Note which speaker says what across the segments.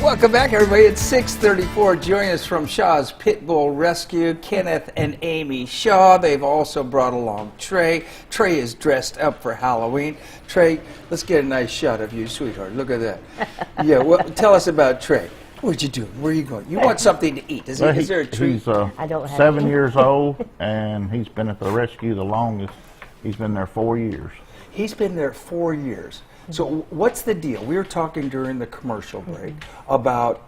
Speaker 1: Welcome back, everybody. It's 6:34. Join us from Shaw's Pitbull Rescue, Kenneth and Amy Shaw. They've also brought along Trey. Trey is dressed up for Halloween. Trey, let's get a nice shot of you, sweetheart. Look at that. Yeah, well, tell us about Trey. What'd you do? Where are you going? You want something to eat. Is there a treat?
Speaker 2: He's
Speaker 3: I don't have
Speaker 2: 7 years old, and he's been at the rescue the longest. He's been there 4 years.
Speaker 1: He's been there 4 years. So what's the deal? We were talking during the commercial break about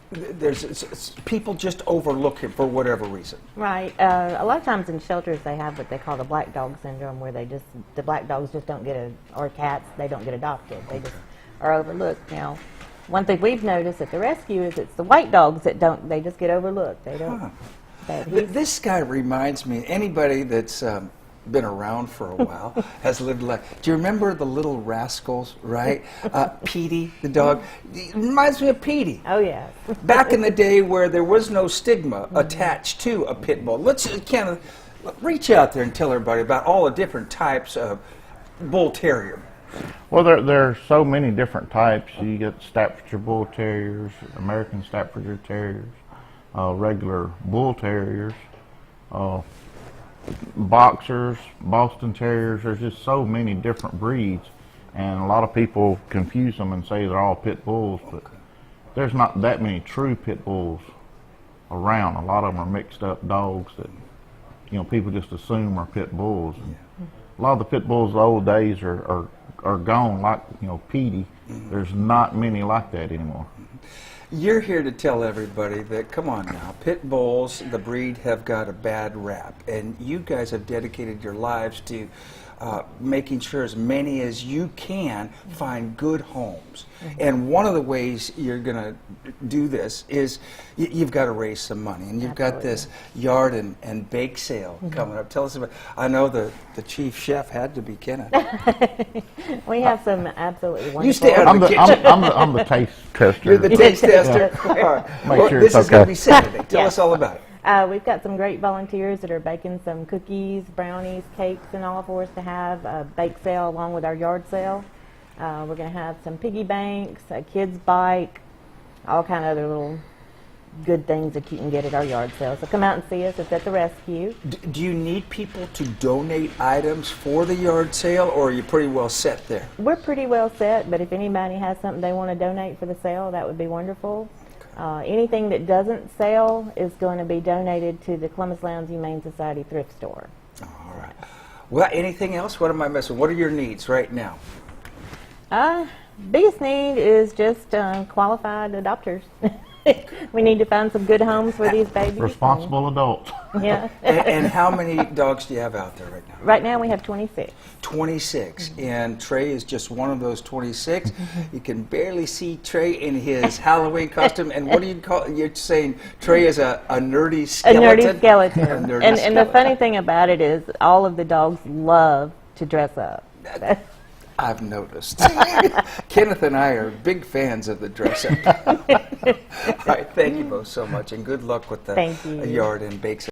Speaker 1: there's people just overlook him for whatever reason.
Speaker 3: Right. A lot of times in shelters they have what they call the black dog syndrome, where the black dogs just don't get or cats, they don't get adopted. They just are overlooked. Now, one thing we've noticed at the rescue is it's the white dogs that they just get overlooked. They don't.
Speaker 1: This guy reminds me, anybody that's been around for a while, has lived life. Do you remember the Little Rascals, right? Petey, the dog. It reminds me of Petey.
Speaker 3: Oh, yeah.
Speaker 1: Back in the day where there was no stigma attached to a pit bull. Let's kind of reach out there and tell everybody about all the different types of bull terrier.
Speaker 2: Well, there are so many different types. You get Staffordshire Bull Terriers, American Staffordshire Terriers, regular Bull Terriers, Boxers, Boston Terriers. There's just so many different breeds, and a lot of people confuse them and say they're all pit bulls, but there's not that many true pit bulls around. A lot of them are mixed up dogs that people just assume are pit bulls. And a lot of the pit bulls of the old days are gone, like Petey. There's not many like that anymore.
Speaker 1: You're here to tell everybody that, come on now, pit bulls, the breed, have got a bad rap, and you guys have dedicated your lives to making sure as many as you can find good homes. And one of the ways you're going to do this is you've got to raise some money, and you've got this yard and bake sale coming up. Tell us about. I know the chief chef had to be Kenneth.
Speaker 3: We have some absolutely wonderful.
Speaker 1: You stay out of the kitchen.
Speaker 2: I'm the taste tester.
Speaker 1: You're the taste tester. All right.
Speaker 2: Make
Speaker 1: Well,
Speaker 2: sure
Speaker 1: this
Speaker 2: it's
Speaker 1: is going to
Speaker 2: okay.
Speaker 1: be Saturday. Tell us all about it.
Speaker 3: We've got some great volunteers that are baking some cookies, brownies, cakes, and all for us to have a bake sale along with our yard sale. We're going to have some piggy banks, a kid's bike, all kind of other little good things that you can get at our yard sale. So come out and see us. It's at the rescue.
Speaker 1: Do you need people to donate items for the yard sale, or are you pretty well set there?
Speaker 3: We're pretty well set, but if anybody has something they want to donate for the sale, that would be wonderful. Anything that doesn't sell is going to be donated to the Columbus Lowndes Humane Society thrift store.
Speaker 1: All right. Well, anything else? What am I missing? What are your needs right now?
Speaker 3: Biggest need is just qualified adopters. We need to find some good homes for these babies.
Speaker 2: Responsible adults.
Speaker 3: Yeah.
Speaker 1: And how many dogs do you have out there right now?
Speaker 3: Right now we have 26.
Speaker 1: 26. And Trey is just one of those 26. You can barely see Trey in his Halloween costume. And what do you call it? You're saying Trey is a nerdy skeleton?
Speaker 3: A nerdy skeleton.
Speaker 1: A nerdy
Speaker 3: and
Speaker 1: skeleton.
Speaker 3: the funny thing about it is all of the dogs love to dress up.
Speaker 1: I've noticed. Kenneth and I are big fans of the dress-up. All right, thank you both so much, and good luck with the
Speaker 3: Thank you.
Speaker 1: yard and bake sale.